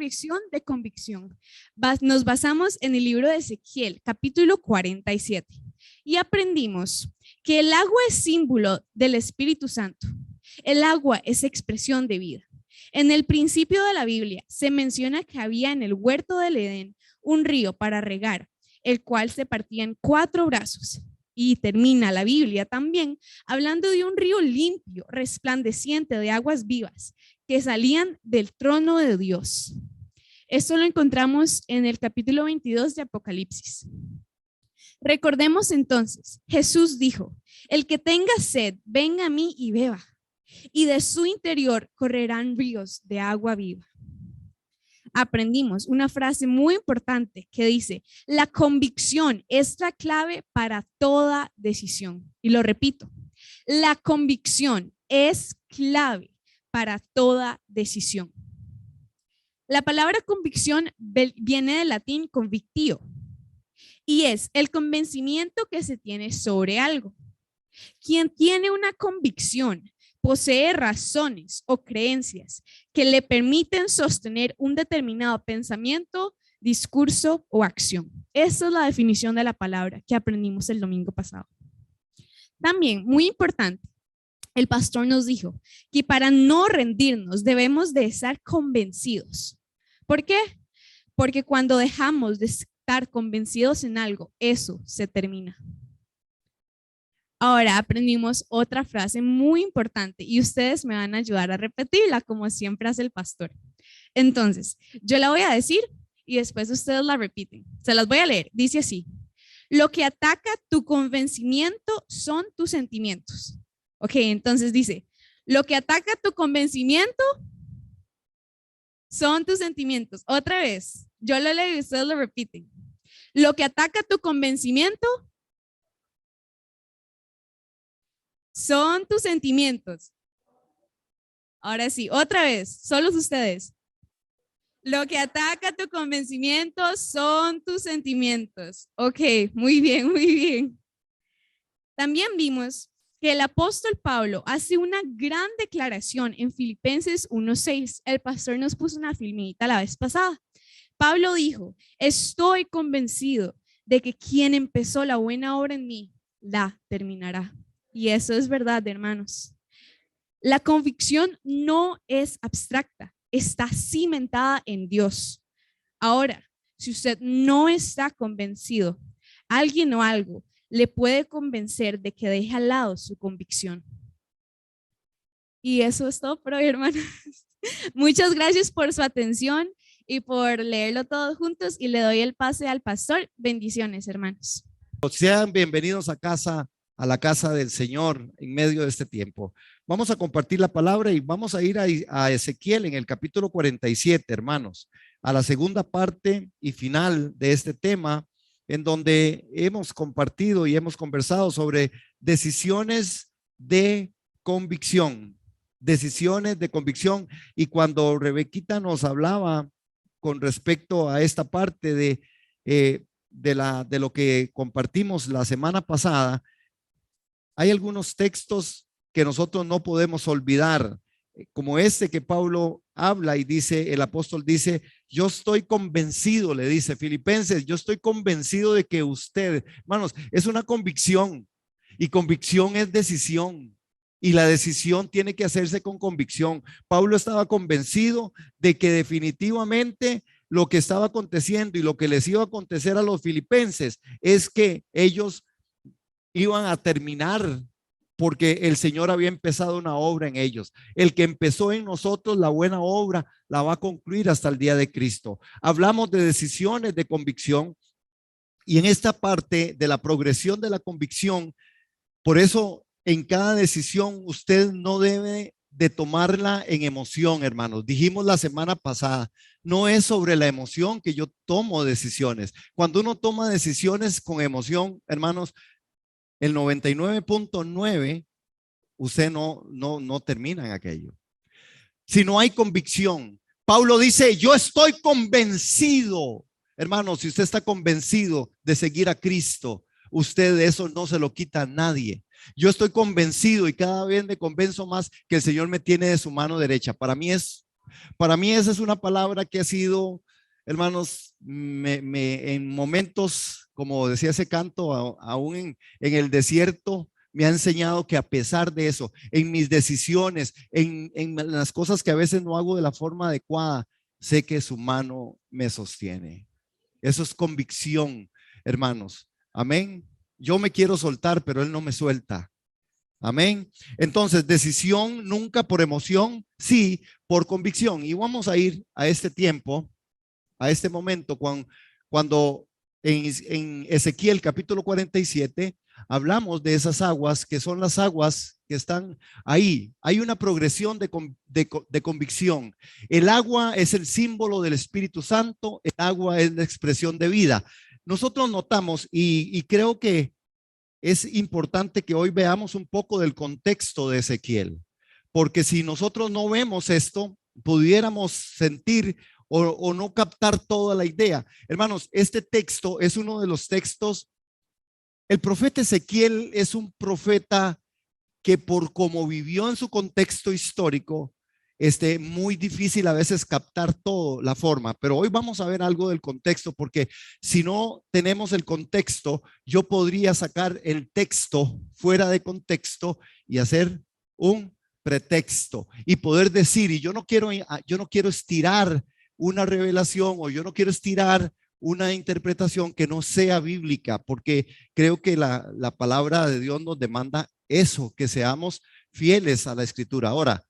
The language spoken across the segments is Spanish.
progresión de convicción. Nos basamos en el libro de Ezequiel, capítulo 47, y aprendimos que el agua es símbolo del Espíritu Santo. El agua es expresión de vida. En el principio de la Biblia se menciona que había en el huerto del Edén un río para regar, el cual se partía en 4 brazos. Y termina la Biblia también hablando de un río limpio, resplandeciente de aguas vivas que salían del trono de Dios. Esto lo encontramos en el capítulo 22 de Apocalipsis. Recordemos entonces, Jesús dijo: el que tenga sed, venga a mí y beba, y de su interior correrán ríos de agua viva. Aprendimos una frase muy importante que dice: la convicción es la clave para toda decisión. Y lo repito, la convicción es clave para toda decisión. La palabra convicción viene del latín convictio y es el convencimiento que se tiene sobre algo. Quien tiene una convicción posee razones o creencias que le permiten sostener un determinado pensamiento, discurso o acción. Esa es la definición de la palabra que aprendimos el domingo pasado. También, muy importante, el pastor nos dijo que para no rendirnos debemos de estar convencidos. ¿Por qué? Porque cuando dejamos de estar convencidos en algo, eso se termina. Ahora aprendimos otra frase muy importante y ustedes me van a ayudar a repetirla como siempre hace el pastor. Entonces, yo la voy a decir y después ustedes la repiten. Se las voy a leer. Dice así: lo que ataca tu convencimiento son tus sentimientos. Ok, entonces dice: lo que ataca tu convencimiento son tus sentimientos. Otra vez, yo lo leo y ustedes lo repiten. Lo que ataca tu convencimiento son tus sentimientos. Ahora sí, otra vez, solos ustedes. Lo que ataca tu convencimiento son tus sentimientos. Ok, muy bien, muy bien. También vimos que el apóstol Pablo hace una gran declaración en Filipenses 1:6. El pastor nos puso una filmita la vez pasada. Pablo dijo: estoy convencido de que quien empezó la buena obra en mí, la terminará. Y eso es verdad, hermanos. La convicción no es abstracta, está cimentada en Dios. Ahora, si usted no está convencido, alguien o algo le puede convencer de que deje al lado su convicción. Y eso es todo por hoy, hermanos. Muchas gracias por su atención y por leerlo todos juntos, y le doy el pase al pastor. Bendiciones, hermanos. Sean bienvenidos a la casa del Señor en medio de este tiempo. Vamos a compartir la palabra y vamos a ir a Ezequiel en el capítulo 47, hermanos, a la segunda parte y final de este tema, en donde hemos compartido y hemos conversado sobre decisiones de convicción. Decisiones de convicción. Y cuando Rebequita nos hablaba con respecto a esta parte de lo que compartimos la semana pasada, hay algunos textos que nosotros no podemos olvidar, como este que Pablo habla y dice, el apóstol dice: yo estoy convencido, le dice Filipenses, yo estoy convencido de que usted, hermanos, es una convicción, y convicción es decisión, y la decisión tiene que hacerse con convicción. Pablo estaba convencido de que definitivamente lo que estaba aconteciendo y lo que les iba a acontecer a los filipenses es que ellos iban a terminar, porque el Señor había empezado una obra en ellos. El que empezó en nosotros la buena obra la va a concluir hasta el día de Cristo. Hablamos de decisiones de convicción, y en esta parte de la progresión de la convicción, por eso en cada decisión usted no debe de tomarla en emoción, hermanos. Dijimos la semana pasada, no es sobre la emoción que yo tomo decisiones. Cuando uno toma decisiones con emoción, hermanos, el 99.9 usted no termina en aquello. Si no hay convicción, Pablo dice: yo estoy convencido. Hermano, si usted está convencido de seguir a Cristo, usted de eso no se lo quita a nadie. Yo estoy convencido y cada vez me convenzo más que el Señor me tiene de su mano derecha. Para mí es Para mí esa es una palabra que ha sido, hermanos, en momentos, como decía ese canto, aún en el desierto, me ha enseñado que a pesar de eso, en mis decisiones, en las cosas que a veces no hago de la forma adecuada, sé que su mano me sostiene. Eso es convicción, hermanos. Amén. Yo me quiero soltar, pero Él no me suelta. Amén. Entonces, decisión nunca por emoción, sí, por convicción. Y vamos a ir a este tiempo, a este momento, cuando en Ezequiel capítulo 47 hablamos de esas aguas que son las aguas que están ahí. Hay una progresión de convicción. El agua es el símbolo del Espíritu Santo, el agua es la expresión de vida. Nosotros notamos y creo que es importante que hoy veamos un poco del contexto de Ezequiel, porque si nosotros no vemos esto, pudiéramos sentir o no captar toda la idea. Hermanos, este texto es uno de los textos, el profeta Ezequiel es un profeta que por cómo vivió en su contexto histórico, muy difícil a veces captar todo la forma, pero hoy vamos a ver algo del contexto, porque si no tenemos el contexto, yo podría sacar el texto fuera de contexto y hacer un pretexto y poder decir, y yo no quiero estirar una revelación o yo no quiero estirar una interpretación que no sea bíblica, porque creo que la palabra de Dios nos demanda eso, que seamos fieles a la escritura. Ahora,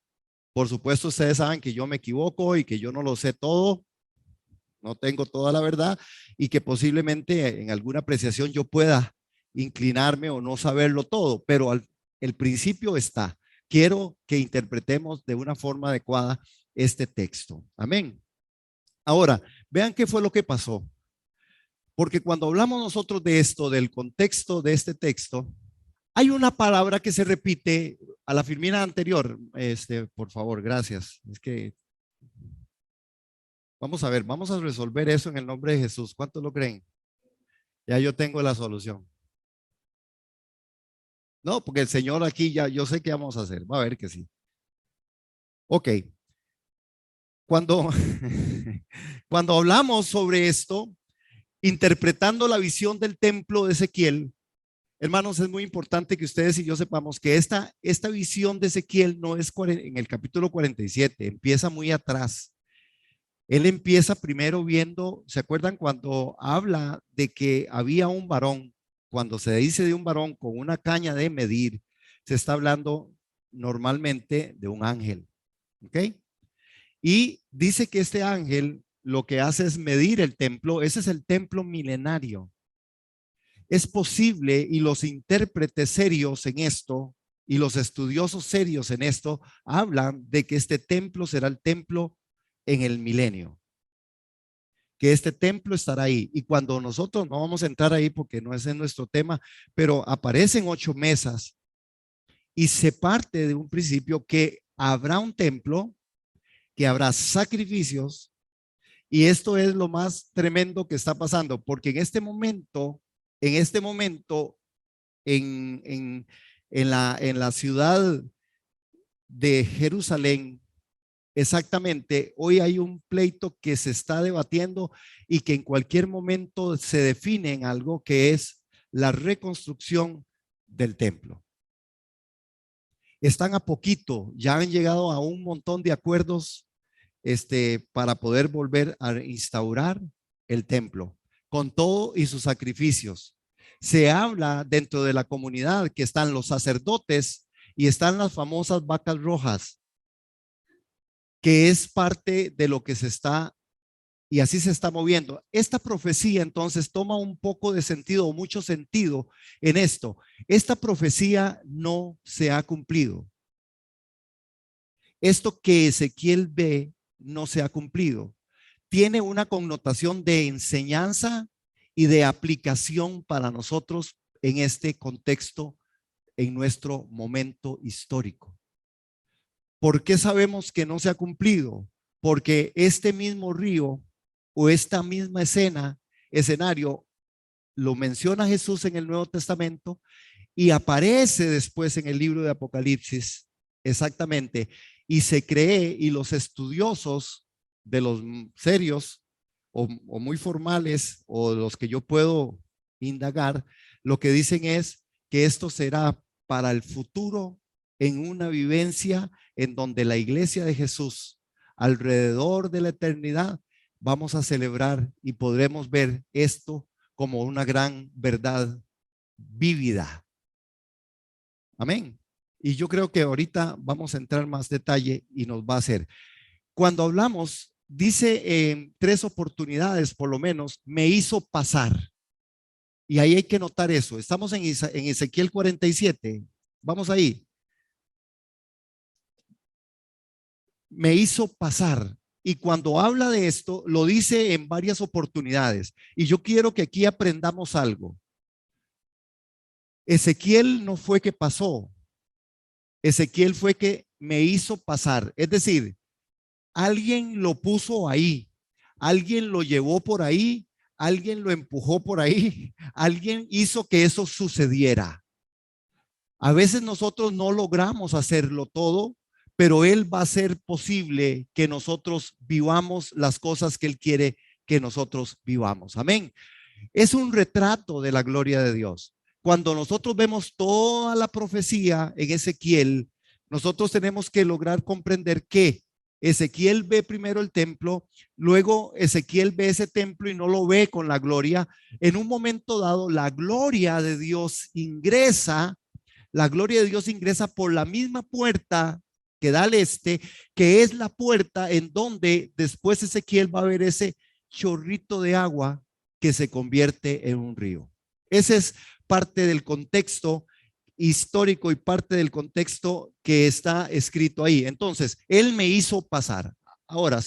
por supuesto, ustedes saben que yo me equivoco y que yo no lo sé todo, no tengo toda la verdad y que posiblemente en alguna apreciación yo pueda inclinarme o no saberlo todo, pero el principio está. Quiero que interpretemos de una forma adecuada este texto. Amén. Ahora, vean qué fue lo que pasó. Porque cuando hablamos nosotros de esto, del contexto de este texto, hay una palabra que se repite a la filmina anterior. Por favor, gracias. Es que vamos a ver, vamos a resolver eso en el nombre de Jesús. ¿Cuántos lo creen? Ya yo tengo la solución. No, porque el Señor aquí ya, yo sé qué vamos a hacer. Va a ver que sí. Ok. Cuando, cuando hablamos sobre esto, interpretando la visión del templo de Ezequiel, hermanos, es muy importante que ustedes y yo sepamos que esta visión de Ezequiel no es en el capítulo 47, empieza muy atrás. Él empieza primero viendo, ¿se acuerdan cuando habla de que había un varón? Cuando se dice de un varón con una caña de medir, se está hablando normalmente de un ángel, ¿ok? Y dice que este ángel lo que hace es medir el templo, ese es el templo milenario. Es posible, y los intérpretes serios en esto y los estudiosos serios en esto hablan de que este templo será el templo en el milenio, que este templo estará ahí. Y cuando nosotros no vamos a entrar ahí porque no es en nuestro tema, pero aparecen 8 mesas y se parte de un principio que habrá un templo, que habrá sacrificios. Y esto es lo más tremendo que está pasando, porque en este momento, en la ciudad de Jerusalén, exactamente, hoy hay un pleito que se está debatiendo y que en cualquier momento se define en algo que es la reconstrucción del templo. Están a poquito, ya han llegado a un montón de acuerdos para poder volver a instaurar el templo con todo y sus sacrificios. Se habla dentro de la comunidad que están los sacerdotes y están las famosas vacas rojas, que es parte de lo que se está y así se está moviendo. Esta profecía entonces toma un poco de sentido o mucho sentido en esto. Esta profecía no se ha cumplido. Esto que Ezequiel ve no se ha cumplido. Tiene una connotación de enseñanza y de aplicación para nosotros en este contexto, en nuestro momento histórico. ¿Por qué sabemos que no se ha cumplido? Porque este mismo río o esta misma escenario, lo menciona Jesús en el Nuevo Testamento y aparece después en el libro de Apocalipsis, exactamente. y se cree, y los estudiosos de los serios o muy formales o los que yo puedo indagar, lo que dicen es que esto será para el futuro en una vivencia en donde la iglesia de Jesús alrededor de la eternidad vamos a celebrar y podremos ver esto como una gran verdad vívida. Amén. Y yo creo que ahorita vamos a entrar más detalle y nos va a hacer. Cuando hablamos, dice en 3 oportunidades por lo menos, me hizo pasar. Y ahí hay que notar eso. Estamos en Ezequiel 47. Vamos ahí. Me hizo pasar. Y cuando habla de esto, lo dice en varias oportunidades. Y yo quiero que aquí aprendamos algo. Ezequiel no fue que pasó. Ezequiel fue que me hizo pasar. Es decir, alguien lo puso ahí. Alguien lo llevó por ahí. Alguien lo empujó por ahí. Alguien hizo que eso sucediera. A veces nosotros no logramos hacerlo todo, pero Él va a hacer posible que nosotros vivamos las cosas que Él quiere que nosotros vivamos. Amén. Es un retrato de la gloria de Dios. Cuando nosotros vemos toda la profecía en Ezequiel, nosotros tenemos que lograr comprender que Ezequiel ve primero el templo, luego Ezequiel ve ese templo y no lo ve con la gloria. En un momento dado, la gloria de Dios ingresa por la misma puerta que da al este, que es la puerta en donde después Ezequiel va a ver ese chorrito de agua que se convierte en un río. Ese es parte del contexto histórico y parte del contexto que está escrito ahí. Entonces, Él me hizo pasar. Ahora,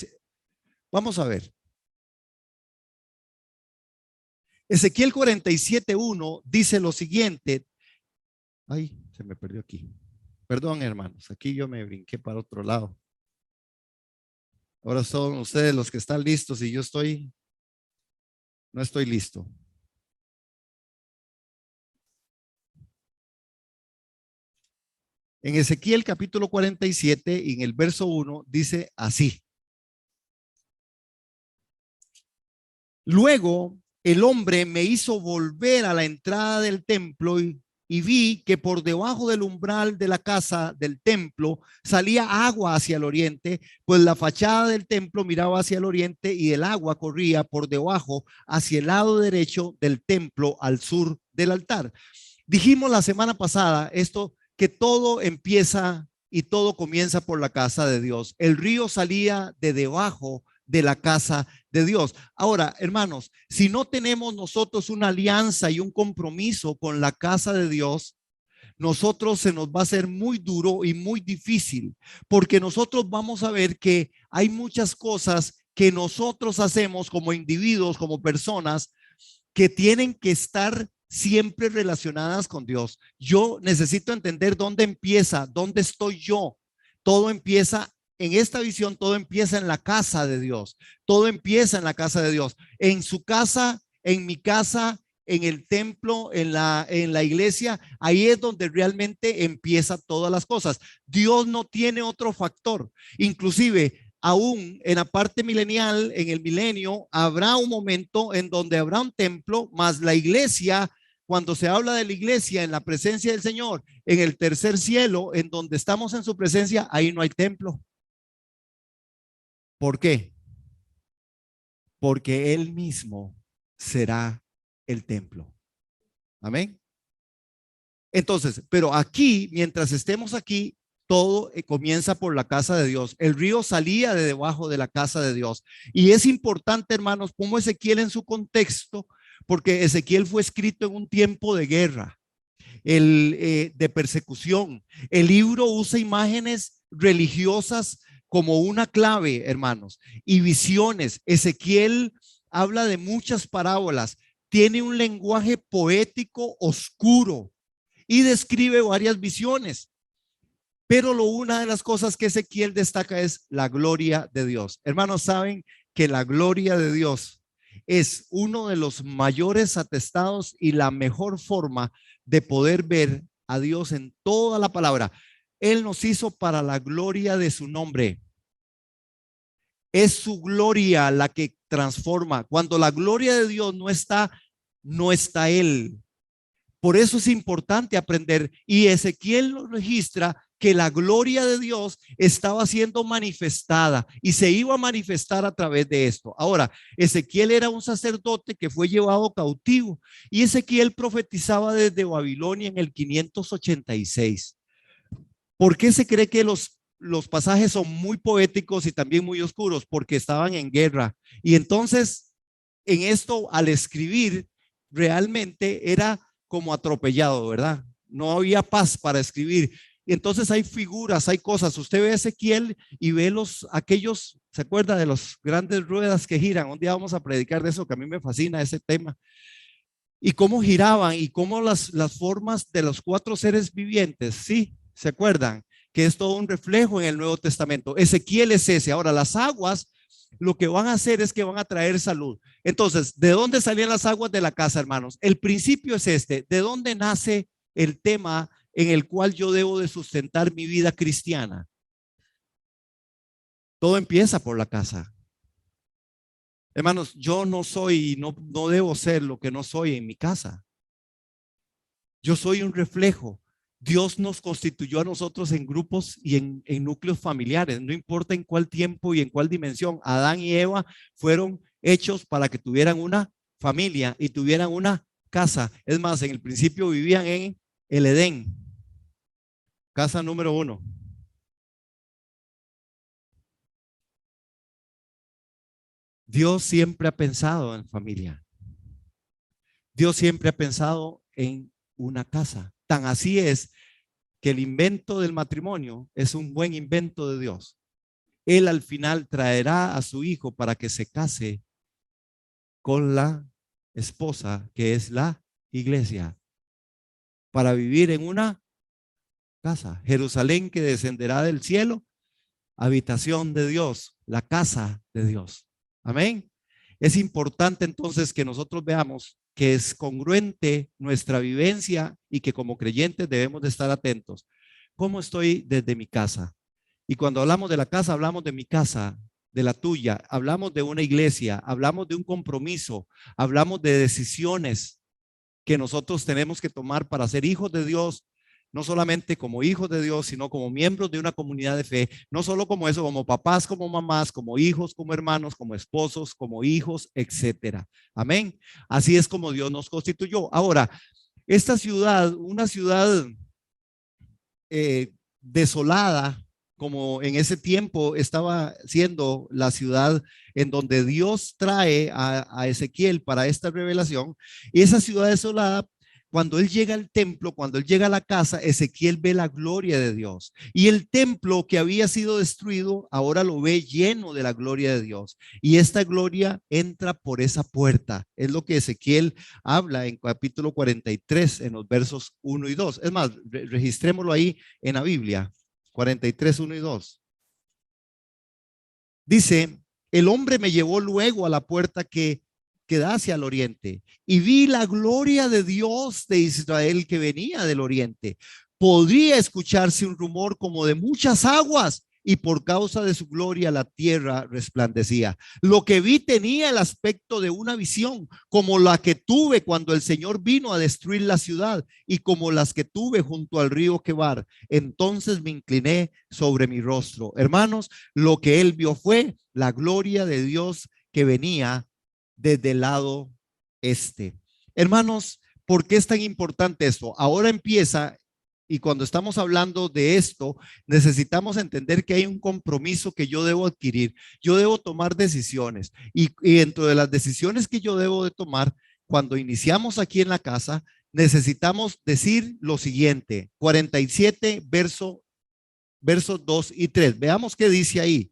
vamos a ver. Ezequiel 47:1 dice lo siguiente. Ay, se me perdió aquí. Perdón, hermanos, aquí yo me brinqué para otro lado. Ahora son ustedes los que están listos y yo no estoy listo. En Ezequiel capítulo 47, y en el verso 1, dice así. Luego el hombre me hizo volver a la entrada del templo y vi que por debajo del umbral de la casa del templo salía agua hacia el oriente, pues la fachada del templo miraba hacia el oriente y el agua corría por debajo hacia el lado derecho del templo al sur del altar. Dijimos la semana pasada esto, que todo empieza y todo comienza por la casa de Dios. El río salía de debajo de la casa de Dios. Ahora, hermanos, si no tenemos nosotros una alianza y un compromiso con la casa de Dios, nosotros se nos va a hacer muy duro y muy difícil, porque nosotros vamos a ver que hay muchas cosas que nosotros hacemos como individuos, como personas, que tienen que estar siempre relacionadas con Dios. Yo necesito entender dónde empieza, dónde estoy yo. Todo empieza en esta visión, todo empieza en la casa de Dios. Todo empieza en la casa de Dios. En su casa, en mi casa, en el templo, en la iglesia, ahí es donde realmente empieza todas las cosas. Dios no tiene otro factor. Inclusive, aún en la parte milenial, en el milenio, habrá un momento en donde habrá un templo, más la iglesia, cuando se habla de la iglesia en la presencia del Señor, en el tercer cielo, en donde estamos en su presencia, ahí no hay templo. ¿Por qué? Porque Él mismo será el templo. Amén. Entonces, pero aquí, mientras estemos aquí, todo comienza por la casa de Dios. El río salía de debajo de la casa de Dios. Y es importante, hermanos, como Ezequiel en su contexto, porque Ezequiel fue escrito en un tiempo de guerra, de persecución. El libro usa imágenes religiosas como una clave, hermanos, y visiones. Ezequiel habla de muchas parábolas, tiene un lenguaje poético oscuro y describe varias visiones. Pero una de las cosas que Ezequiel destaca es la gloria de Dios. Hermanos, saben que la gloria de Dios es uno de los mayores atestados y la mejor forma de poder ver a Dios en toda la palabra. Él nos hizo para la gloria de su nombre. Es su gloria la que transforma. Cuando la gloria de Dios no está, no está Él. Por eso es importante aprender. Y Ezequiel nos registra que la gloria de Dios estaba siendo manifestada y se iba a manifestar a través de esto. Ahora, Ezequiel era un sacerdote que fue llevado cautivo y Ezequiel profetizaba desde Babilonia en el 586. ¿Por qué se cree que los pasajes son muy poéticos y también muy oscuros? Porque estaban en guerra. Y entonces, en esto, al escribir, realmente era como atropellado, ¿verdad? No había paz para escribir. Y entonces hay figuras, hay cosas. Usted ve a Ezequiel y ve aquellos, ¿se acuerda de los grandes ruedas que giran? Un día vamos a predicar de eso, que a mí me fascina ese tema. Y cómo giraban y cómo las formas de los 4 seres vivientes, ¿sí? ¿Se acuerdan? Que es todo un reflejo en el Nuevo Testamento. Ezequiel es ese. Ahora, las aguas lo que van a hacer es que van a traer salud. Entonces, ¿de dónde salían las aguas de la casa, hermanos? El principio es este. ¿De dónde nace el tema en el cual yo debo de sustentar mi vida cristiana? Todo empieza por la casa. Hermanos, yo no soy y no debo ser lo que no soy en mi casa. Yo soy un reflejo. Dios nos constituyó a nosotros en grupos y en núcleos familiares, no importa en cuál tiempo y en cuál dimensión. Adán y Eva fueron hechos para que tuvieran una familia y tuvieran una casa. Es más, en el principio vivían en el Edén, casa número 1. Dios siempre ha pensado en familia. Dios siempre ha pensado en una casa. Tan así es que el invento del matrimonio es un buen invento de Dios. Él al final traerá a su hijo para que se case con la esposa, que es la iglesia, para vivir en una casa. Jerusalén que descenderá del cielo, habitación de Dios, la casa de Dios. Amén. Es importante entonces que nosotros veamos que es congruente nuestra vivencia y que como creyentes debemos de estar atentos. ¿Cómo estoy desde mi casa? Y cuando hablamos de la casa, hablamos de mi casa, de la tuya, hablamos de una iglesia, hablamos de un compromiso, hablamos de decisiones que nosotros tenemos que tomar para ser hijos de Dios, no solamente como hijos de Dios, sino como miembros de una comunidad de fe, no solo como eso, como papás, como mamás, como hijos, como hermanos, como esposos, como hijos, etcétera. Amén. Así es como Dios nos constituyó. Ahora, esta ciudad, una ciudad desolada, como en ese tiempo estaba siendo la ciudad en donde Dios trae a Ezequiel para esta revelación, y esa ciudad desolada, cuando él llega al templo, cuando él llega a la casa, Ezequiel ve la gloria de Dios. Y el templo que había sido destruido, ahora lo ve lleno de la gloria de Dios. Y esta gloria entra por esa puerta. Es lo que Ezequiel habla en capítulo 43, en los versos 1 y 2. Es más, registrémoslo ahí en la Biblia. 43, 1 y 2. Dice, el hombre me llevó luego a la puerta que da hacia el oriente y vi la gloria de Dios de Israel que venía del oriente. Podría escucharse un rumor como de muchas aguas y por causa de su gloria la tierra resplandecía. Lo que vi tenía el aspecto de una visión, como la que tuve cuando el Señor vino a destruir la ciudad y como las que tuve junto al río Quebar. Entonces me incliné sobre mi rostro. Hermanos, lo que él vio fue la gloria de Dios que venía desde el lado este. Hermanos, ¿por qué es tan importante esto? Ahora empieza, y cuando estamos hablando de esto, necesitamos entender que hay un compromiso que yo debo adquirir. Yo debo tomar decisiones y dentro de las decisiones que yo debo de tomar, cuando iniciamos aquí en la casa, necesitamos decir lo siguiente, 47 versos 2 y 3. Veamos qué dice ahí.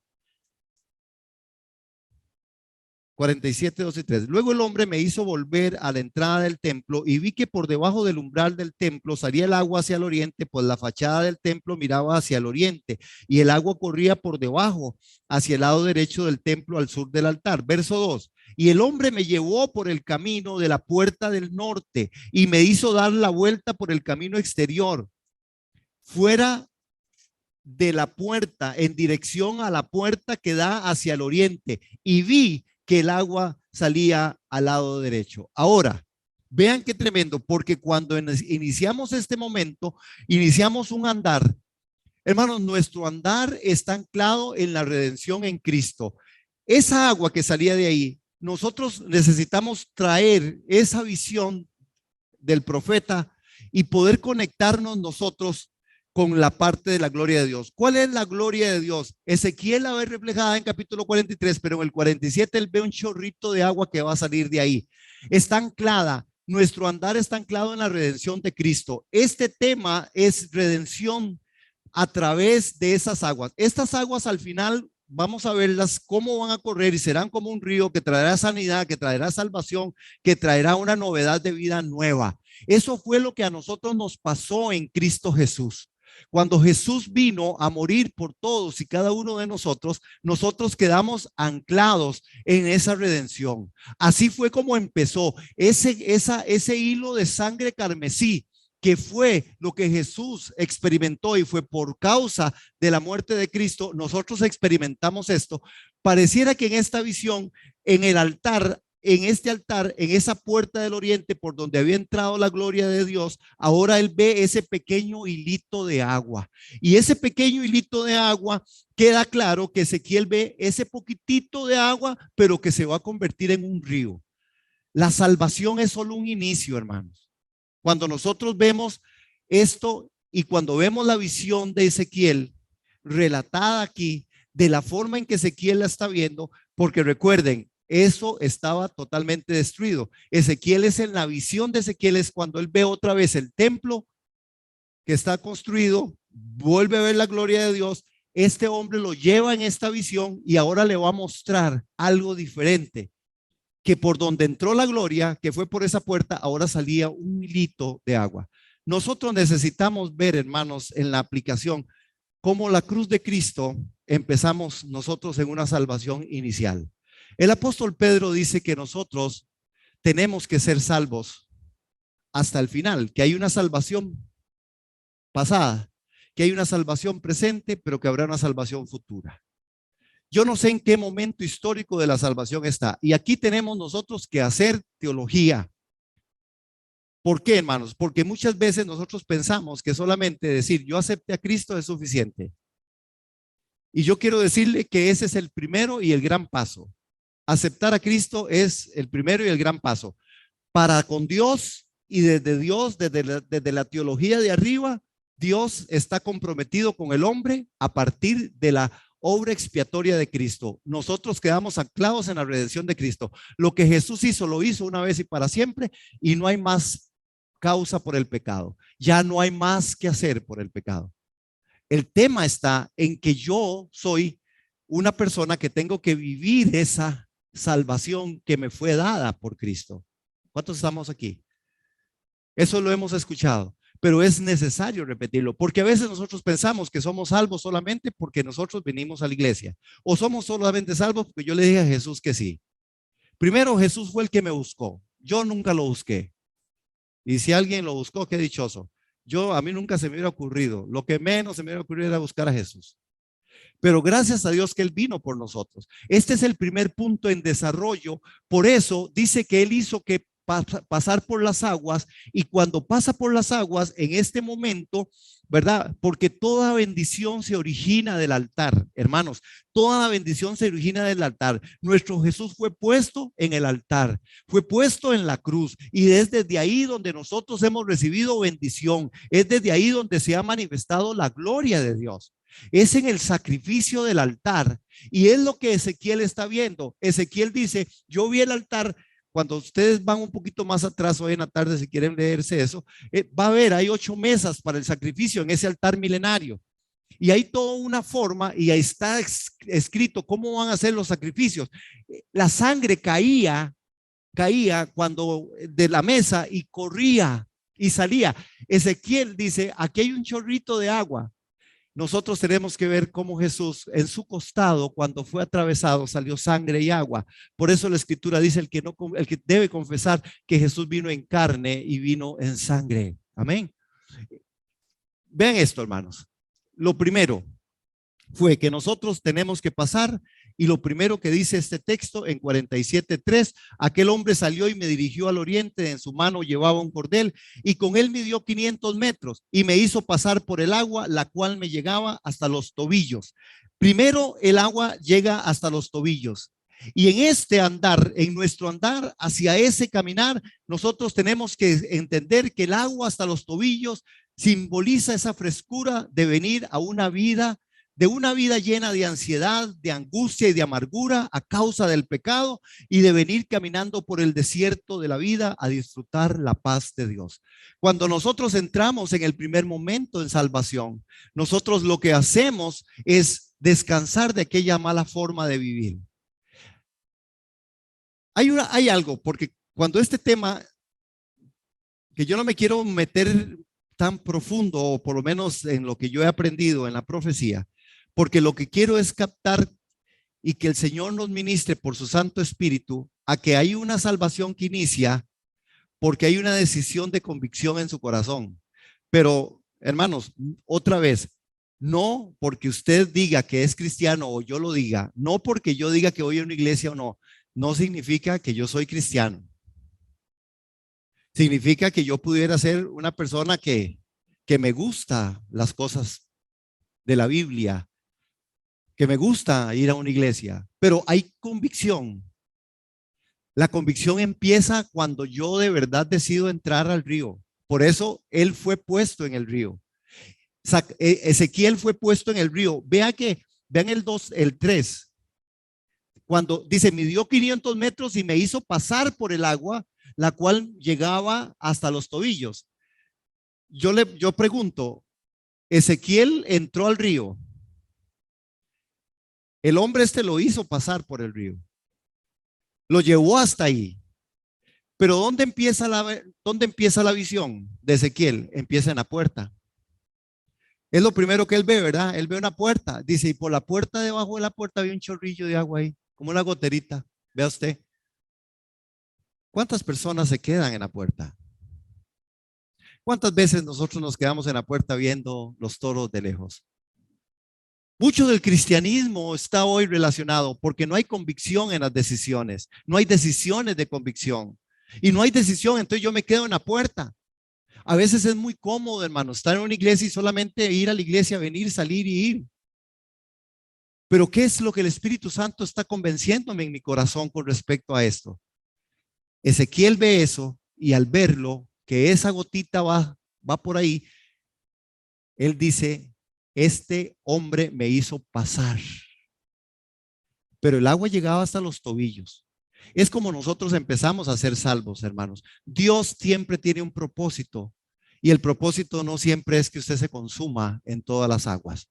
47, 2 y 3. Luego el hombre me hizo volver a la entrada del templo y vi que por debajo del umbral del templo salía el agua hacia el oriente, pues la fachada del templo miraba hacia el oriente y el agua corría por debajo hacia el lado derecho del templo al sur del altar. Verso 2. Y el hombre me llevó por el camino de la puerta del norte y me hizo dar la vuelta por el camino exterior, fuera de la puerta en dirección a la puerta que da hacia el oriente y vi que el agua salía al lado derecho. Ahora, vean qué tremendo, porque cuando iniciamos este momento, iniciamos un andar. Hermanos, nuestro andar está anclado en la redención en Cristo. Esa agua que salía de ahí, nosotros necesitamos traer esa visión del profeta y poder conectarnos nosotros con la parte de la gloria de Dios. ¿Cuál es la gloria de Dios? Ezequiel la ve reflejada en capítulo 43, pero en el 47 él ve un chorrito de agua que va a salir de ahí. Está anclada. Nuestro andar está anclado en la redención de Cristo. Este tema es redención a través de esas aguas. Estas aguas al final vamos a verlas cómo van a correr y serán como un río que traerá sanidad, que traerá salvación, que traerá una novedad de vida nueva. Eso fue lo que a nosotros nos pasó en Cristo Jesús. Cuando Jesús vino a morir por todos y cada uno de nosotros, nosotros quedamos anclados en esa redención. Así fue como empezó ese hilo de sangre carmesí, que fue lo que Jesús experimentó y fue por causa de la muerte de Cristo, nosotros experimentamos esto. Pareciera que en esta visión, en el altar, en este altar, en esa puerta del oriente por donde había entrado la gloria de Dios, ahora él ve ese pequeño hilito de agua. Y ese pequeño hilito de agua, queda claro que Ezequiel ve ese poquitito de agua, pero que se va a convertir en un río. La salvación es solo un inicio, hermanos. Cuando nosotros vemos esto y cuando vemos la visión de Ezequiel relatada aquí, de la forma en que Ezequiel la está viendo, porque recuerden, eso estaba totalmente destruido. Ezequiel es en la visión de Ezequiel, es cuando él ve otra vez el templo que está construido, vuelve a ver la gloria de Dios. Este hombre lo lleva en esta visión y ahora le va a mostrar algo diferente. Que por donde entró la gloria, que fue por esa puerta, ahora salía un hilito de agua. Nosotros necesitamos ver, hermanos, en la aplicación, cómo la cruz de Cristo empezamos nosotros en una salvación inicial. El apóstol Pedro dice que nosotros tenemos que ser salvos hasta el final, que hay una salvación pasada, que hay una salvación presente, pero que habrá una salvación futura. Yo no sé en qué momento histórico de la salvación está. Y aquí tenemos nosotros que hacer teología. ¿Por qué, hermanos? Porque muchas veces nosotros pensamos que solamente decir yo acepté a Cristo es suficiente. Y yo quiero decirle que ese es el primero y el gran paso. Aceptar a Cristo es el primero y el gran paso. Para con Dios y desde Dios, desde la teología de arriba, Dios está comprometido con el hombre a partir de la obra expiatoria de Cristo. Nosotros quedamos anclados en la redención de Cristo. Lo que Jesús hizo, lo hizo una vez y para siempre, y no hay más causa por el pecado. Ya no hay más que hacer por el pecado. El tema está en que yo soy una persona que tengo que vivir esa salvación que me fue dada por Cristo. ¿Cuántos estamos aquí? Eso lo hemos escuchado. Pero es necesario repetirlo, porque a veces nosotros pensamos que somos salvos solamente porque nosotros venimos a la iglesia, o somos solamente salvos porque yo le dije a Jesús que sí. Primero, Jesús fue el que me buscó, yo nunca lo busqué. Y si alguien lo buscó, qué dichoso. A mí nunca se me hubiera ocurrido, lo que menos se me hubiera ocurrido era buscar a Jesús. Pero gracias a Dios que Él vino por nosotros. Este es el primer punto en desarrollo. Por eso dice que Él hizo que pasar por las aguas, y cuando pasa por las aguas en este momento, ¿verdad? Porque toda bendición se origina del altar, hermanos, toda bendición se origina del altar. Nuestro Jesús fue puesto en el altar, fue puesto en la cruz, y es desde ahí donde nosotros hemos recibido bendición, es desde ahí donde se ha manifestado la gloria de Dios. Es en el sacrificio del altar, y es lo que Ezequiel está viendo. Ezequiel dice, yo vi el altar. Cuando ustedes van un poquito más atrás hoy en la tarde, si quieren leerse eso, va a ver, hay 8 mesas para el sacrificio en ese altar milenario. Y hay toda una forma, y ahí está escrito cómo van a ser los sacrificios. La sangre caía cuando de la mesa y corría y salía. Ezequiel dice, aquí hay un chorrito de agua. Nosotros tenemos que ver cómo Jesús en su costado, cuando fue atravesado, salió sangre y agua. Por eso la escritura dice el que debe confesar que Jesús vino en carne y vino en sangre. Amén. Vean esto, hermanos. Lo primero, fue que nosotros tenemos que pasar, y lo primero que dice este texto en 47:3, aquel hombre salió y me dirigió al oriente, en su mano llevaba un cordel y con él midió 500 metros y me hizo pasar por el agua, la cual me llegaba hasta los tobillos. Primero el agua llega hasta los tobillos. Y en este andar, en nuestro andar hacia ese caminar, nosotros tenemos que entender que el agua hasta los tobillos simboliza esa frescura de venir a una vida, de una vida llena de ansiedad, de angustia y de amargura a causa del pecado, y de venir caminando por el desierto de la vida a disfrutar la paz de Dios. Cuando nosotros entramos en el primer momento en salvación, nosotros lo que hacemos es descansar de aquella mala forma de vivir. Hay algo, porque cuando este tema, que yo no me quiero meter tan profundo, o por lo menos en lo que yo he aprendido en la profecía, porque lo que quiero es captar y que el Señor nos ministre por su Santo Espíritu a que hay una salvación que inicia porque hay una decisión de convicción en su corazón. Pero, hermanos, otra vez, no porque usted diga que es cristiano o yo lo diga, no porque yo diga que voy a una iglesia o no, no significa que yo soy cristiano. Significa que yo pudiera ser una persona que me gusta las cosas de la Biblia, que me gusta ir a una iglesia, pero hay convicción. La convicción empieza cuando yo de verdad decido entrar al río. Por eso él fue puesto en el río. Ezequiel fue puesto en el río. Vean el 3. Cuando dice, midió 500 metros y me hizo pasar por el agua, la cual llegaba hasta los tobillos. Yo pregunto, Ezequiel entró al río. El hombre lo hizo pasar por el río. Lo llevó hasta ahí. Pero ¿dónde empieza la visión de Ezequiel? Empieza en la puerta. Es lo primero que él ve, ¿verdad? Él ve una puerta. Dice, y por la puerta, debajo de la puerta había un chorrillo de agua ahí, como una goterita. Vea usted. ¿Cuántas personas se quedan en la puerta? ¿Cuántas veces nosotros nos quedamos en la puerta viendo los toros de lejos? Mucho del cristianismo está hoy relacionado porque no hay convicción en las decisiones. No hay decisiones de convicción. Y no hay decisión, entonces yo me quedo en la puerta. A veces es muy cómodo, hermano, estar en una iglesia y solamente ir a la iglesia, venir, salir y ir. Pero ¿qué es lo que el Espíritu Santo está convenciéndome en mi corazón con respecto a esto? Ezequiel ve eso y al verlo, que esa gotita va por ahí, él dice, este hombre me hizo pasar. Pero el agua llegaba hasta los tobillos. Es como nosotros empezamos a ser salvos, hermanos. Dios siempre tiene un propósito y el propósito no siempre es que usted se consuma en todas las aguas.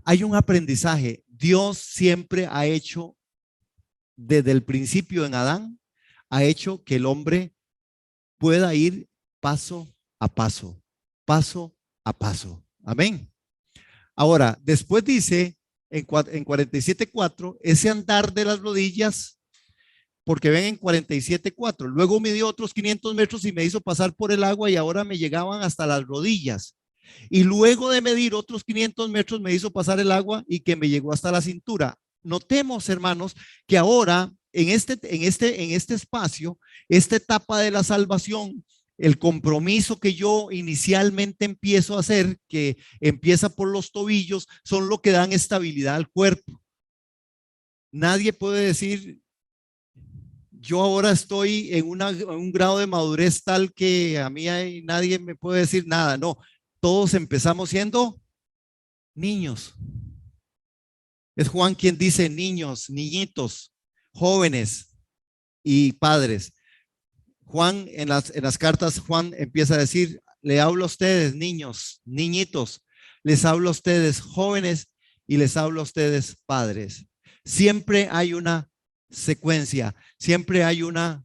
Hay un aprendizaje. Dios siempre ha hecho, desde el principio en Adán, ha hecho que el hombre pueda ir paso a paso, paso a paso. Amén. Ahora, después dice en 47:4, ese andar de las rodillas, porque ven en 47:4, luego midió otros 500 metros y me hizo pasar por el agua y ahora me llegaban hasta las rodillas. Y luego de medir otros 500 metros me hizo pasar el agua y que me llegó hasta la cintura. Notemos, hermanos, que ahora en este espacio, esta etapa de la salvación, el compromiso que yo inicialmente empiezo a hacer, que empieza por los tobillos, son lo que dan estabilidad al cuerpo. Nadie puede decir, yo ahora estoy en un grado de madurez tal que a mí nadie me puede decir nada. No, todos empezamos siendo niños. Es Juan quien dice niños, niñitos, jóvenes y padres. Juan, en las cartas, Juan empieza a decir, le hablo a ustedes, niños, niñitos, les hablo a ustedes, jóvenes, y les hablo a ustedes, padres. Siempre hay una secuencia, siempre hay una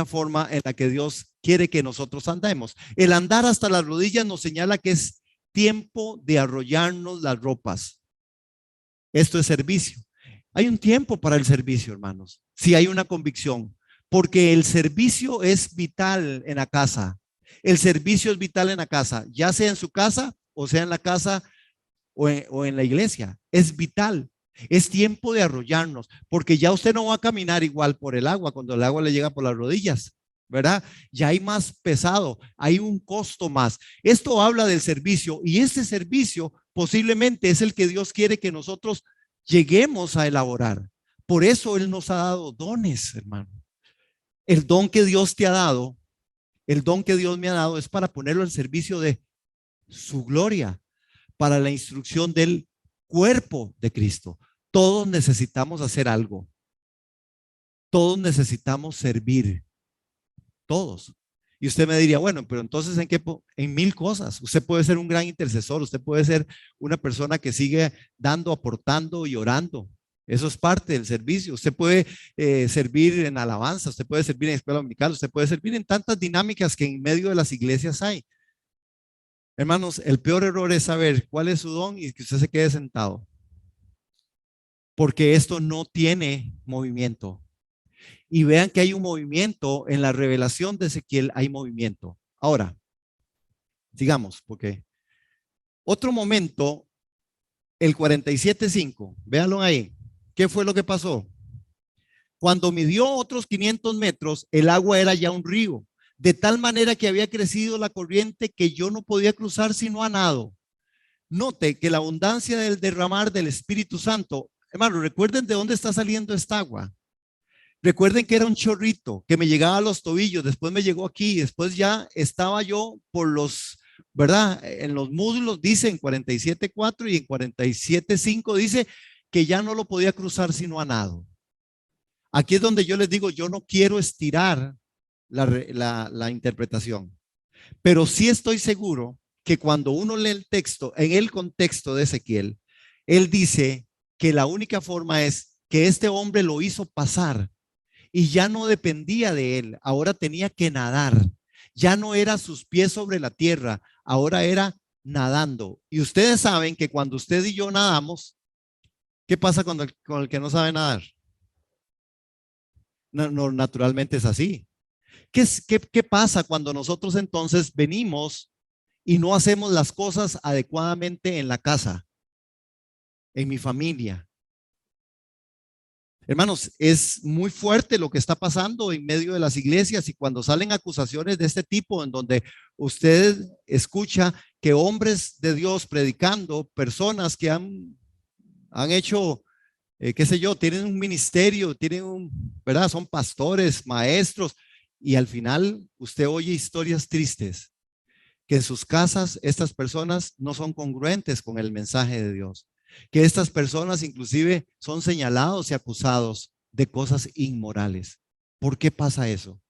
forma en la que Dios quiere que nosotros andemos. El andar hasta las rodillas nos señala que es tiempo de arrollarnos las ropas. Esto es servicio. Hay un tiempo para el servicio, hermanos, si hay una convicción. Porque el servicio es vital en la casa. El servicio es vital en la casa, ya sea en su casa o sea en la casa o en la iglesia. Es vital. Es tiempo de arrollarnos, porque ya usted no va a caminar igual por el agua cuando el agua le llega por las rodillas, ¿verdad? Ya hay más pesado, hay un costo más. Esto habla del servicio, y este servicio posiblemente es el que Dios quiere que nosotros lleguemos a elaborar. Por eso Él nos ha dado dones, hermano. El don que Dios te ha dado, el don que Dios me ha dado es para ponerlo al servicio de su gloria, para la instrucción del cuerpo de Cristo. Todos necesitamos hacer algo. Todos necesitamos servir. Todos. Y usted me diría, bueno, pero entonces ¿en qué? En mil cosas. Usted puede ser un gran intercesor, usted puede ser una persona que sigue dando, aportando y orando. Eso es parte del servicio. Usted puede servir en alabanza, usted puede servir en escuela dominical, usted puede servir en tantas dinámicas que en medio de las iglesias hay. Hermanos, el peor error es saber cuál es su don y que usted se quede sentado. Porque esto no tiene movimiento. Y vean que hay un movimiento en la revelación de Ezequiel, hay movimiento. Ahora, sigamos, porque otro momento, el 47.5, véanlo ahí. ¿Qué fue lo que pasó? Cuando midió otros 500 metros, el agua era ya un río, de tal manera que había crecido la corriente que yo no podía cruzar sino a nado. Note que la abundancia del derramar del Espíritu Santo, hermano, recuerden de dónde está saliendo esta agua. Recuerden que era un chorrito que me llegaba a los tobillos, después me llegó aquí, después ya estaba yo por los, ¿verdad? En los muslos dice en 47.4 y en 47.5 dice que ya no lo podía cruzar sino a nado. Aquí es donde yo les digo, yo no quiero estirar la interpretación, pero sí estoy seguro que cuando uno lee el texto, en el contexto de Ezequiel, él dice que la única forma es que este hombre lo hizo pasar y ya no dependía de él, ahora tenía que nadar, ya no era sus pies sobre la tierra, ahora era nadando. Y ustedes saben que cuando usted y yo nadamos, ¿qué pasa con el que no sabe nadar? No, naturalmente es así. ¿Qué pasa cuando nosotros entonces venimos y no hacemos las cosas adecuadamente en la casa, en mi familia? Hermanos, es muy fuerte lo que está pasando en medio de las iglesias, y cuando salen acusaciones de este tipo, en donde usted escucha que hombres de Dios predicando, personas que han hecho, qué sé yo, tienen un ministerio, ¿verdad? Son pastores, maestros, y al final usted oye historias tristes, que en sus casas estas personas no son congruentes con el mensaje de Dios, que estas personas inclusive son señalados y acusados de cosas inmorales. ¿Por qué pasa eso?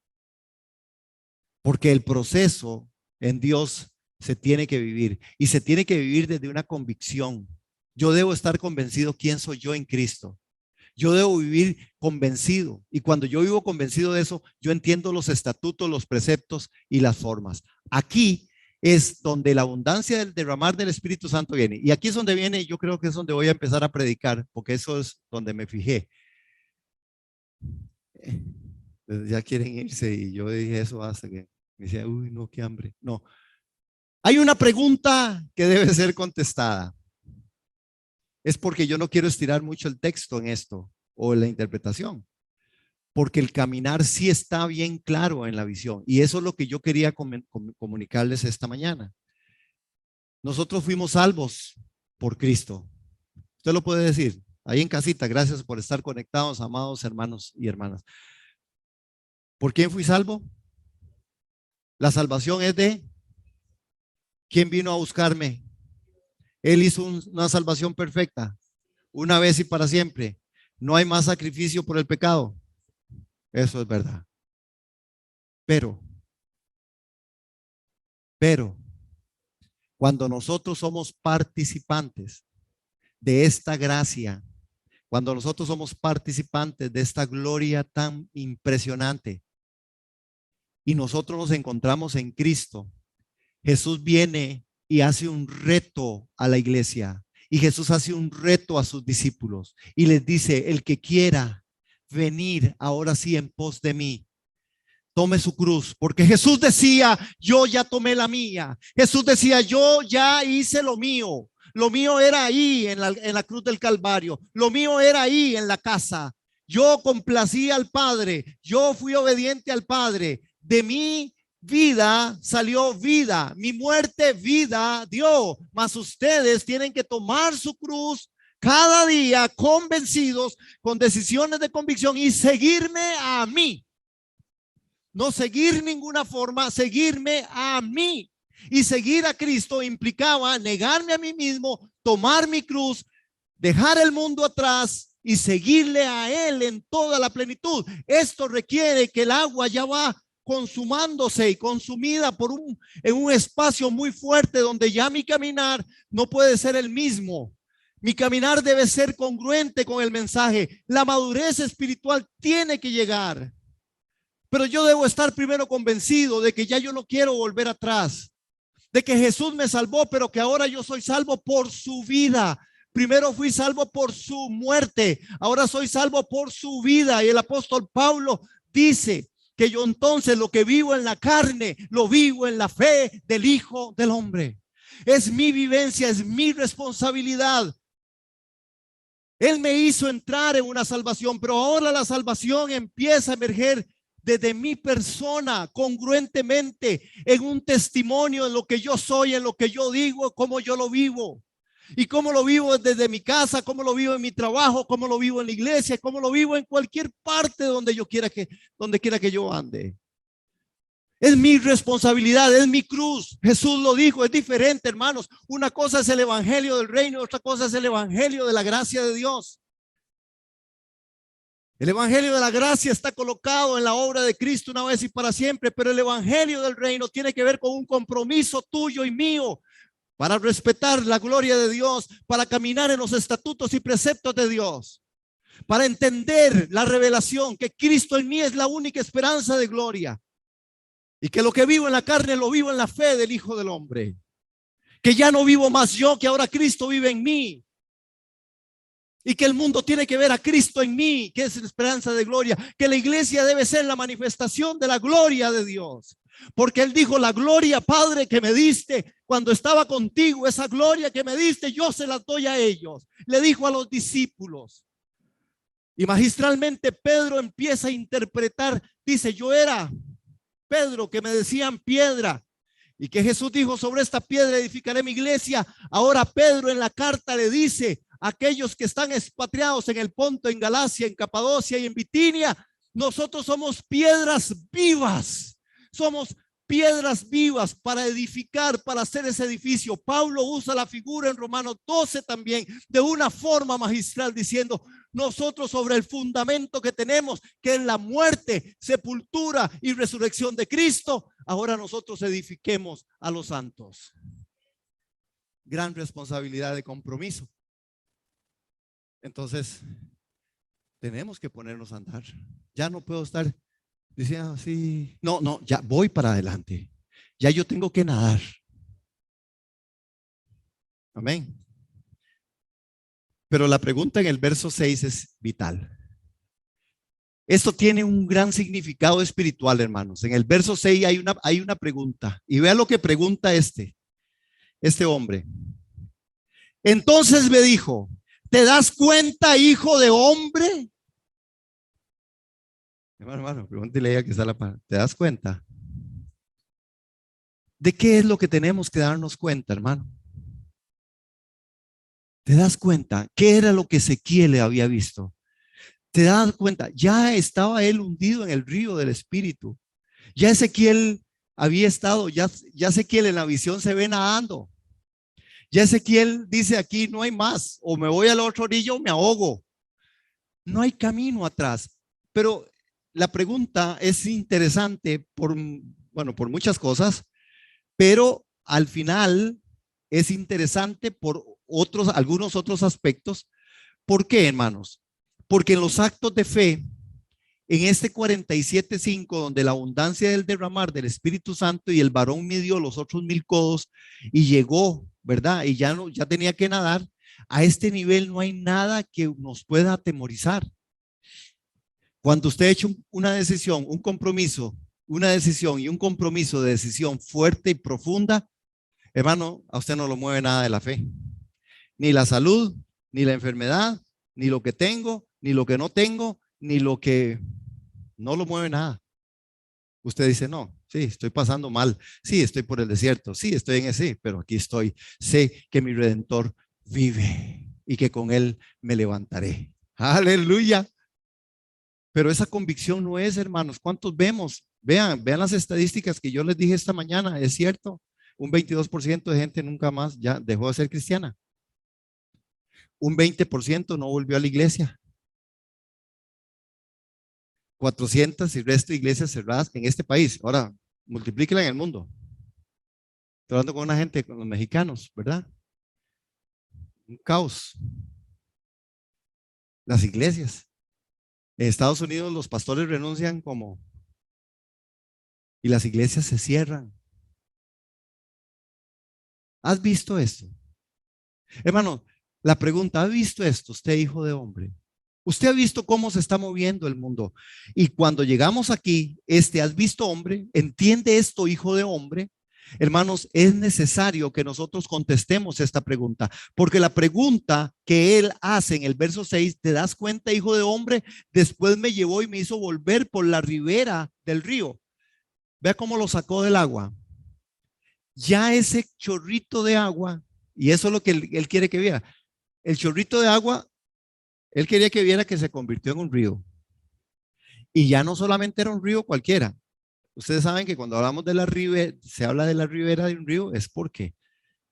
Porque el proceso en Dios se tiene que vivir, y se tiene que vivir desde una convicción. Yo debo estar convencido quién soy yo en Cristo. Yo debo vivir convencido, y cuando yo vivo convencido de eso, yo entiendo los estatutos, los preceptos y las formas. Aquí es donde la abundancia del derramar del Espíritu Santo viene. Y aquí es donde viene, yo creo que es donde voy a empezar a predicar, porque eso es donde me fijé. Ya quieren irse, y yo dije eso hasta que me decía, uy, no, qué hambre. No. Hay una pregunta que debe ser contestada. Es porque yo no quiero estirar mucho el texto en esto o en la interpretación, porque el caminar sí está bien claro en la visión, y eso es lo que yo quería comunicarles esta mañana. Nosotros fuimos salvos por Cristo. Usted lo puede decir ahí en casita. Gracias por estar conectados, amados hermanos y hermanas. ¿Por quién fui salvo? La salvación es de ¿quién vino a buscarme? Él hizo una salvación perfecta, una vez y para siempre. No hay más sacrificio por el pecado. Eso es verdad. Pero, cuando nosotros somos participantes de esta gracia, cuando nosotros somos participantes de esta gloria tan impresionante, y nosotros nos encontramos en Cristo, Jesús viene y hace un reto a la iglesia, y Jesús hace un reto a sus discípulos y les dice: el que quiera venir ahora sí en pos de mí, tome su cruz, porque Jesús decía: yo ya tomé la mía. Jesús decía: yo ya hice lo mío. Lo mío era ahí en la cruz del Calvario. Lo mío era ahí en la casa. Yo complací al Padre. Yo fui obediente al Padre. De mi vida salió vida. Mi muerte vida dio. Mas ustedes tienen que tomar su cruz cada día convencidos, con decisiones de convicción y seguirme a mí. No seguir ninguna forma, seguirme a mí. Y seguir a Cristo implicaba negarme a mí mismo, tomar mi cruz, dejar el mundo atrás y seguirle a Él en toda la plenitud. Esto requiere que el agua ya va consumándose y consumida en un espacio muy fuerte donde ya mi caminar no puede ser el mismo. Mi caminar debe ser congruente con el mensaje. La madurez espiritual tiene que llegar. Pero yo debo estar primero convencido de que ya yo no quiero volver atrás. De que Jesús me salvó, pero que ahora yo soy salvo por su vida. Primero fui salvo por su muerte, ahora soy salvo por su vida. Y el apóstol Pablo dice que yo entonces lo que vivo en la carne, lo vivo en la fe del Hijo del Hombre. Es mi vivencia, es mi responsabilidad. Él me hizo entrar en una salvación, pero ahora la salvación empieza a emerger desde mi persona, congruentemente, en un testimonio en lo que yo soy, en lo que yo digo, cómo yo lo vivo. Y cómo lo vivo desde mi casa, cómo lo vivo en mi trabajo, cómo lo vivo en la iglesia, cómo lo vivo en cualquier parte donde quiera que yo ande. Es mi responsabilidad, es mi cruz. Jesús lo dijo, es diferente, hermanos. Una cosa es el evangelio del reino, otra cosa es el evangelio de la gracia de Dios. El evangelio de la gracia está colocado en la obra de Cristo una vez y para siempre, pero el evangelio del reino tiene que ver con un compromiso tuyo y mío para respetar la gloria de Dios, para caminar en los estatutos y preceptos de Dios, para entender la revelación que Cristo en mí es la única esperanza de gloria y que lo que vivo en la carne lo vivo en la fe del Hijo del Hombre, que ya no vivo más yo, que ahora Cristo vive en mí. Y que el mundo tiene que ver a Cristo en mí, que es la esperanza de gloria, que la iglesia debe ser la manifestación de la gloria de Dios. Porque Él dijo, la gloria, Padre, que me diste cuando estaba contigo, esa gloria que me diste, yo se la doy a ellos. Le dijo a los discípulos. Y magistralmente Pedro empieza a interpretar, dice, yo era Pedro, que me decían piedra. Y que Jesús dijo, sobre esta piedra edificaré mi iglesia. Ahora Pedro en la carta le dice, aquellos que están expatriados en el Ponto, en Galacia, en Capadocia y en Bitinia, nosotros somos piedras vivas. Somos piedras vivas para edificar, para hacer ese edificio. Pablo usa la figura en Romanos 12 también de una forma magistral diciendo, nosotros sobre el fundamento que tenemos, que es la muerte, sepultura y resurrección de Cristo, ahora nosotros edifiquemos a los santos. Gran responsabilidad de compromiso. Entonces, tenemos que ponernos a andar. Ya no puedo estar diciendo así. No, ya voy para adelante. Ya yo tengo que nadar. Amén. Pero la pregunta en el verso 6 es vital. Esto tiene un gran significado espiritual, hermanos. En el verso 6 hay una pregunta. Y vea lo que pregunta este hombre. Entonces me dijo, ¿te das cuenta, hijo de hombre? Hermano, pregúntele a ella que está la palabra. ¿Te das cuenta? ¿De qué es lo que tenemos que darnos cuenta, hermano? ¿Te das cuenta? ¿Qué era lo que Ezequiel había visto? ¿Te das cuenta? Ya estaba él hundido en el río del Espíritu. Ya Ezequiel había estado, ya Ezequiel en la visión se ve nadando. Ya Ezequiel dice aquí, no hay más, o me voy al otro orillo o me ahogo. No hay camino atrás. Pero la pregunta es interesante por muchas cosas, pero al final es interesante por algunos otros aspectos. ¿Por qué, hermanos? Porque en los actos de fe, en este 47:5, donde la abundancia del derramar del Espíritu Santo y el varón midió los otros 1000 codos y llegó, ¿verdad? Y ya tenía que nadar. A este nivel no hay nada que nos pueda atemorizar. Cuando usted ha hecho una decisión, un compromiso, una decisión y un compromiso de decisión fuerte y profunda, hermano, a usted no lo mueve nada de la fe. Ni la salud, ni la enfermedad, ni lo que tengo, ni lo que no tengo, ni lo que no lo mueve nada. Usted dice, no, sí, estoy pasando mal. Sí, estoy por el desierto. Sí, estoy en ese, pero aquí estoy. Sé que mi Redentor vive y que con él me levantaré. Aleluya. Pero esa convicción no es, hermanos. ¿Cuántos vemos? Vean las estadísticas que yo les dije esta mañana. Es cierto, un 22% de gente nunca más ya dejó de ser cristiana. Un 20% no volvió a la iglesia. 400 y resto de iglesias cerradas en este país. Ahora, multiplíquela en el mundo. Estoy hablando con una gente, con los mexicanos, ¿verdad? Un caos. Las iglesias. En Estados Unidos los pastores renuncian como, y las iglesias se cierran. ¿Has visto esto? Hermano, la pregunta, ¿ha visto esto usted, hijo de hombre? Usted ha visto cómo se está moviendo el mundo. Y cuando llegamos aquí, ¿has visto, hombre? ¿Entiende esto, hijo de hombre? Hermanos, es necesario que nosotros contestemos esta pregunta, porque la pregunta que él hace en el verso 6, ¿te das cuenta, hijo de hombre? Después me llevó y me hizo volver por la ribera del río. Vea cómo lo sacó del agua. Ya ese chorrito de agua, y eso es lo que él quiere que viera. El chorrito de agua, él quería que viera que se convirtió en un río. Y ya no solamente era un río cualquiera. Ustedes saben que cuando hablamos de la ribera, se habla de la ribera de un río, es porque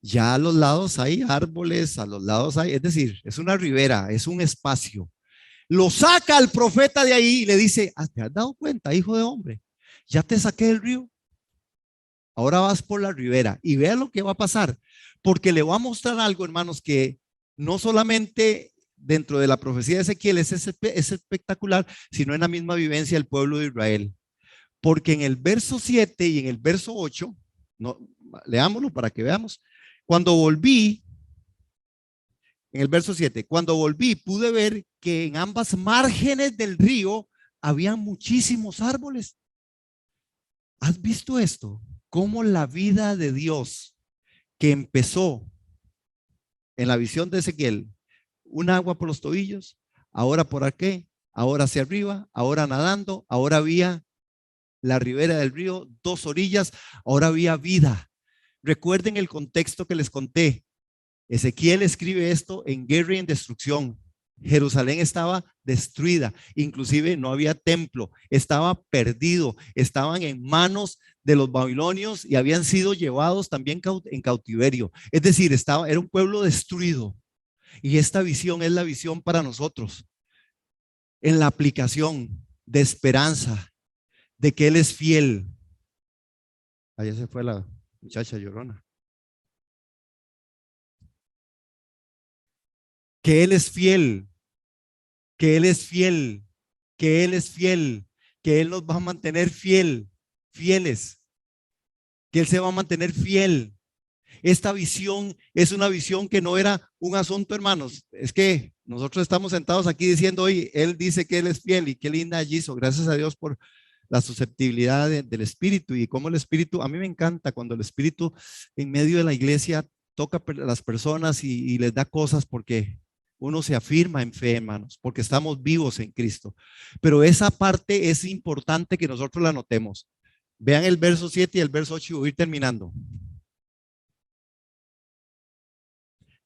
ya a los lados hay árboles, a los lados hay, es decir, es una ribera, es un espacio. Lo saca el profeta de ahí y le dice, ¿te has dado cuenta, hijo de hombre? Ya te saqué del río. Ahora vas por la ribera y vea lo que va a pasar, porque le voy a mostrar algo, hermanos, que no solamente dentro de la profecía de Ezequiel es espectacular, sino en la misma vivencia del pueblo de Israel. Porque en el verso 7 y en el verso 8, no, leámoslo para que veamos, cuando volví, en el verso 7, cuando volví pude ver que en ambas márgenes del río había muchísimos árboles. ¿Has visto esto? Cómo la vida de Dios que empezó en la visión de Ezequiel, un agua por los tobillos, ahora por aquí, ahora hacia arriba, ahora nadando, ahora había la ribera del río, dos orillas, ahora había vida. Recuerden el contexto que les conté. Ezequiel escribe esto en guerra y en destrucción. Jerusalén estaba destruida, inclusive no había templo, estaba perdido, estaban en manos de los babilonios y habían sido llevados también en cautiverio. Es decir, era un pueblo destruido. Y esta visión es la visión para nosotros, en la aplicación de esperanza, de que Él es fiel. Allá se fue la muchacha llorona. Que Él es fiel, que Él es fiel, que Él es fiel, que Él nos va a mantener fieles, que Él se va a mantener fiel. Esta visión es una visión que no era un asunto, hermanos. Es que nosotros estamos sentados aquí diciendo hoy, Él dice que Él es fiel y qué linda allí hizo. Gracias a Dios por la susceptibilidad del Espíritu y cómo el Espíritu, a mí me encanta cuando el Espíritu en medio de la iglesia toca a las personas y les da cosas porque uno se afirma en fe, hermanos, porque estamos vivos en Cristo. Pero esa parte es importante que nosotros la notemos. Vean el verso 7 y el verso 8 y voy a ir terminando.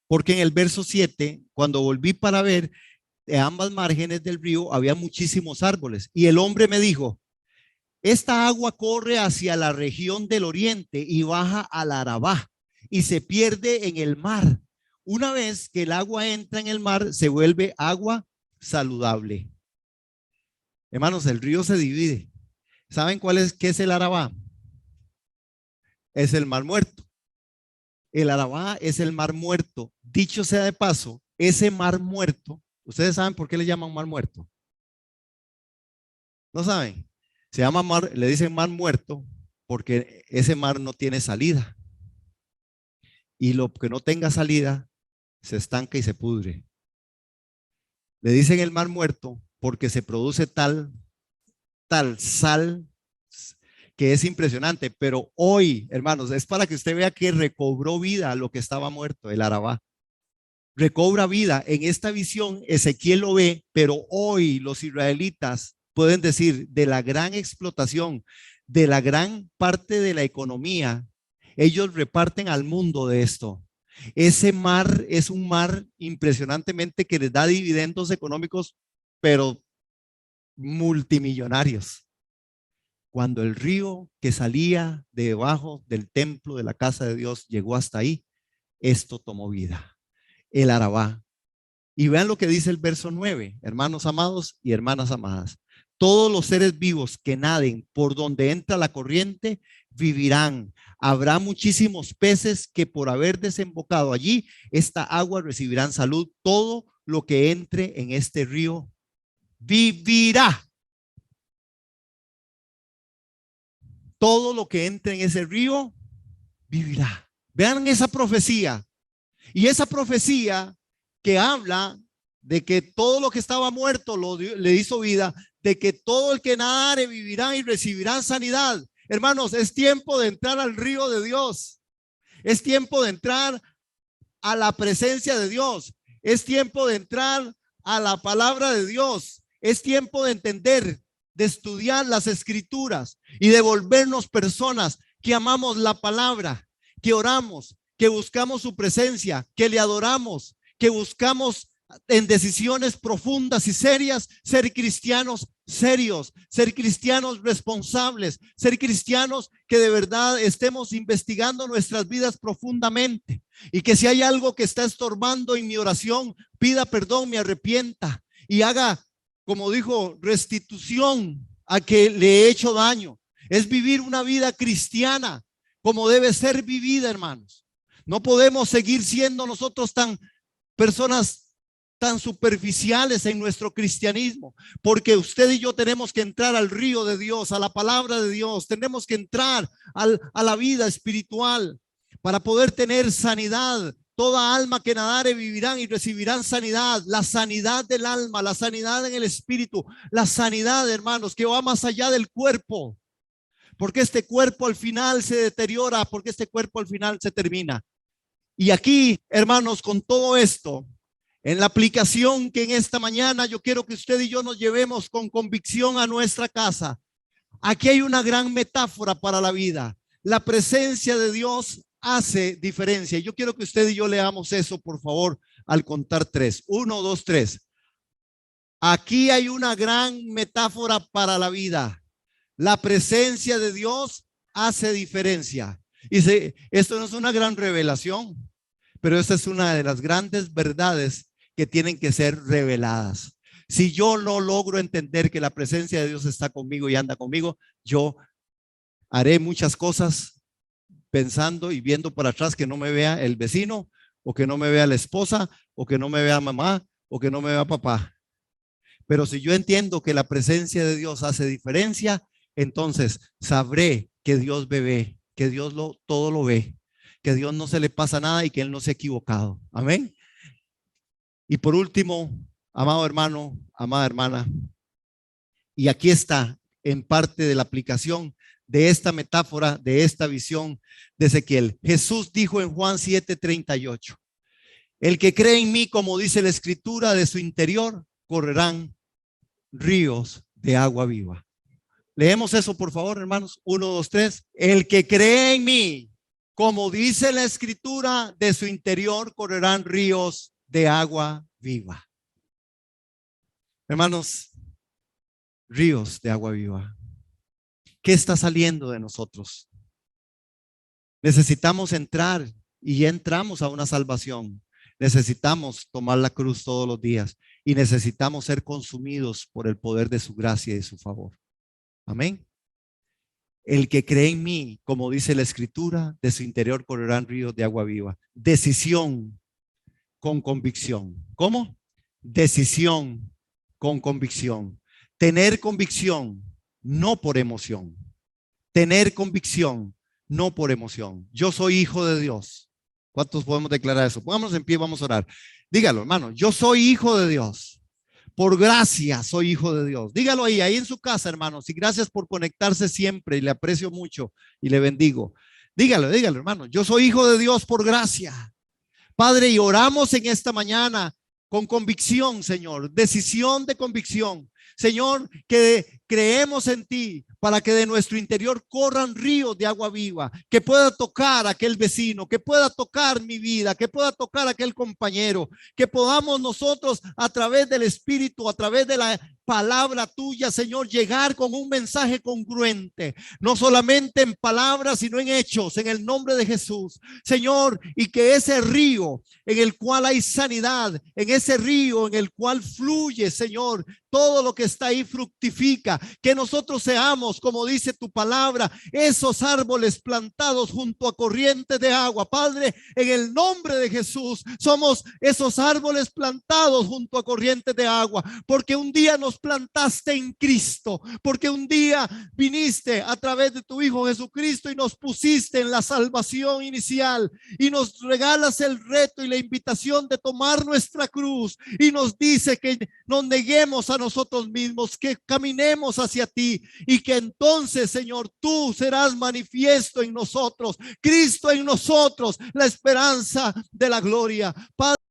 Porque en el verso 7, cuando volví para ver, de ambas márgenes del río había muchísimos árboles. Y el hombre me dijo, esta agua corre hacia la región del oriente y baja al Arabá y se pierde en el mar. Una vez que el agua entra en el mar, se vuelve agua saludable. Hermanos, el río se divide. ¿Saben qué es el Arabá? Es el mar muerto. El Arabá es el mar muerto. Dicho sea de paso, ese mar muerto, ¿ustedes saben por qué le llaman mar muerto? ¿No saben? Se llama mar, le dicen mar muerto porque ese mar no tiene salida. Y lo que no tenga salida se estanca y se pudre. Le dicen el mar muerto porque se produce tal sal que es impresionante, pero hoy, hermanos, es para que usted vea que recobró vida lo que estaba muerto, el Arabá. recobra vida. En esta visión Ezequiel lo ve, pero hoy los israelitas pueden decir de la gran explotación, de la gran parte de la economía, ellos reparten al mundo de esto. Ese mar es un mar impresionantemente que les da dividendos económicos, pero multimillonarios. Cuando el río que salía debajo del templo de la casa de Dios llegó hasta ahí, esto tomó vida. El Arabá. Y vean lo que dice el verso 9, hermanos amados y hermanas amadas. Todos los seres vivos que naden por donde entra la corriente vivirán. Habrá muchísimos peces que por haber desembocado allí, esta agua recibirán salud. Todo lo que entre en este río vivirá. Todo lo que entre en ese río vivirá. Vean esa profecía. Y esa profecía que habla de que todo lo que estaba muerto le hizo vida, de que todo el que nadare vivirá y recibirá sanidad. Hermanos, es tiempo de entrar al río de Dios. Es tiempo de entrar a la presencia de Dios. Es tiempo de entrar a la palabra de Dios. Es tiempo de entender, de estudiar las escrituras y de volvernos personas que amamos la palabra, que oramos, que buscamos su presencia, que le adoramos, que buscamos en decisiones profundas y serias ser cristianos serios, ser cristianos responsables, ser cristianos que de verdad estemos investigando nuestras vidas profundamente, y que si hay algo que está estorbando en mi oración, pida perdón, me arrepienta y haga, como dijo, restitución a que le he hecho daño. Es vivir una vida cristiana como debe ser vivida, hermanos. No podemos seguir siendo nosotros personas tan superficiales en nuestro cristianismo, porque usted y yo tenemos que entrar al río de Dios, a la palabra de Dios. Tenemos que entrar a la vida espiritual para poder tener sanidad. Toda alma que nadare vivirán y recibirán sanidad, la sanidad del alma, la sanidad en el espíritu, la sanidad, hermanos, que va más allá del cuerpo, porque este cuerpo al final se deteriora, porque este cuerpo al final se termina. Y aquí, hermanos, con todo esto, en la aplicación que en esta mañana yo quiero que usted y yo nos llevemos con convicción a nuestra casa. Aquí hay una gran metáfora para la vida. La presencia de Dios hace diferencia. Yo quiero que usted y yo leamos eso, por favor, al contar 3. 1, 2, 3. Aquí hay una gran metáfora para la vida. La presencia de Dios hace diferencia. Y esto no es una gran revelación, pero esta es una de las grandes verdades que tienen que ser reveladas. Si yo no logro entender que la presencia de Dios está conmigo y anda conmigo, yo haré muchas cosas pensando y viendo para atrás, que no me vea el vecino, o que no me vea la esposa, o que no me vea mamá, o que no me vea papá. Pero si yo entiendo que la presencia de Dios hace diferencia, entonces sabré que Dios me ve, que Dios todo lo ve, que a Dios no se le pasa nada y que Él no se ha equivocado. Amén. Y por último, amado hermano, amada hermana, y aquí está en parte de la aplicación de esta metáfora, de esta visión de Ezequiel. Jesús dijo en Juan 7:38, el que cree en mí, como dice la escritura, de su interior correrán ríos de agua viva. Leemos eso, por favor, hermanos. 1, 2, 3. El que cree en mí, como dice la escritura, de su interior correrán ríos de agua viva. Hermanos, ríos de agua viva. ¿Qué está saliendo de nosotros? Necesitamos entrar, y ya entramos a una salvación. Necesitamos tomar la cruz todos los días y necesitamos ser consumidos por el poder de su gracia y de su favor. Amén. El que cree en mí, como dice la escritura, de su interior correrán ríos de agua viva. Decisión con convicción. ¿Cómo? Decisión con convicción. Tener convicción, no por emoción. Tener convicción, no por emoción. Yo soy hijo de Dios. ¿Cuántos podemos declarar eso? Pongámonos en pie, vamos a orar. Dígalo, hermano. Yo soy hijo de Dios. Por gracia soy hijo de Dios. Dígalo ahí en su casa, hermanos. Y gracias por conectarse siempre. Y le aprecio mucho y le bendigo. Dígalo, hermano. Yo soy hijo de Dios por gracia. Padre, y oramos en esta mañana con convicción, Señor, decisión de convicción. Señor, que creemos en ti para que de nuestro interior corran ríos de agua viva, que pueda tocar a aquel vecino, que pueda tocar mi vida, que pueda tocar a aquel compañero, que podamos nosotros a través del Espíritu, a través de la palabra tuya, Señor, llegar con un mensaje congruente, no solamente en palabras, sino en hechos, en el nombre de Jesús, Señor, y que ese río en el cual hay sanidad, en ese río en el cual fluye, Señor, todo lo que está ahí fructifica, que nosotros seamos, como dice tu palabra, esos árboles plantados junto a corrientes de agua. Padre, en el nombre de Jesús, somos esos árboles plantados junto a corrientes de agua, porque un día nos plantaste en Cristo, porque un día viniste a través de tu Hijo Jesucristo y nos pusiste en la salvación inicial y nos regalas el reto y la invitación de tomar nuestra cruz y nos dice que nos neguemos a nosotros mismos, que caminemos hacia ti y que entonces, Señor, tú serás manifiesto en nosotros, Cristo en nosotros, la esperanza de la gloria. Padre,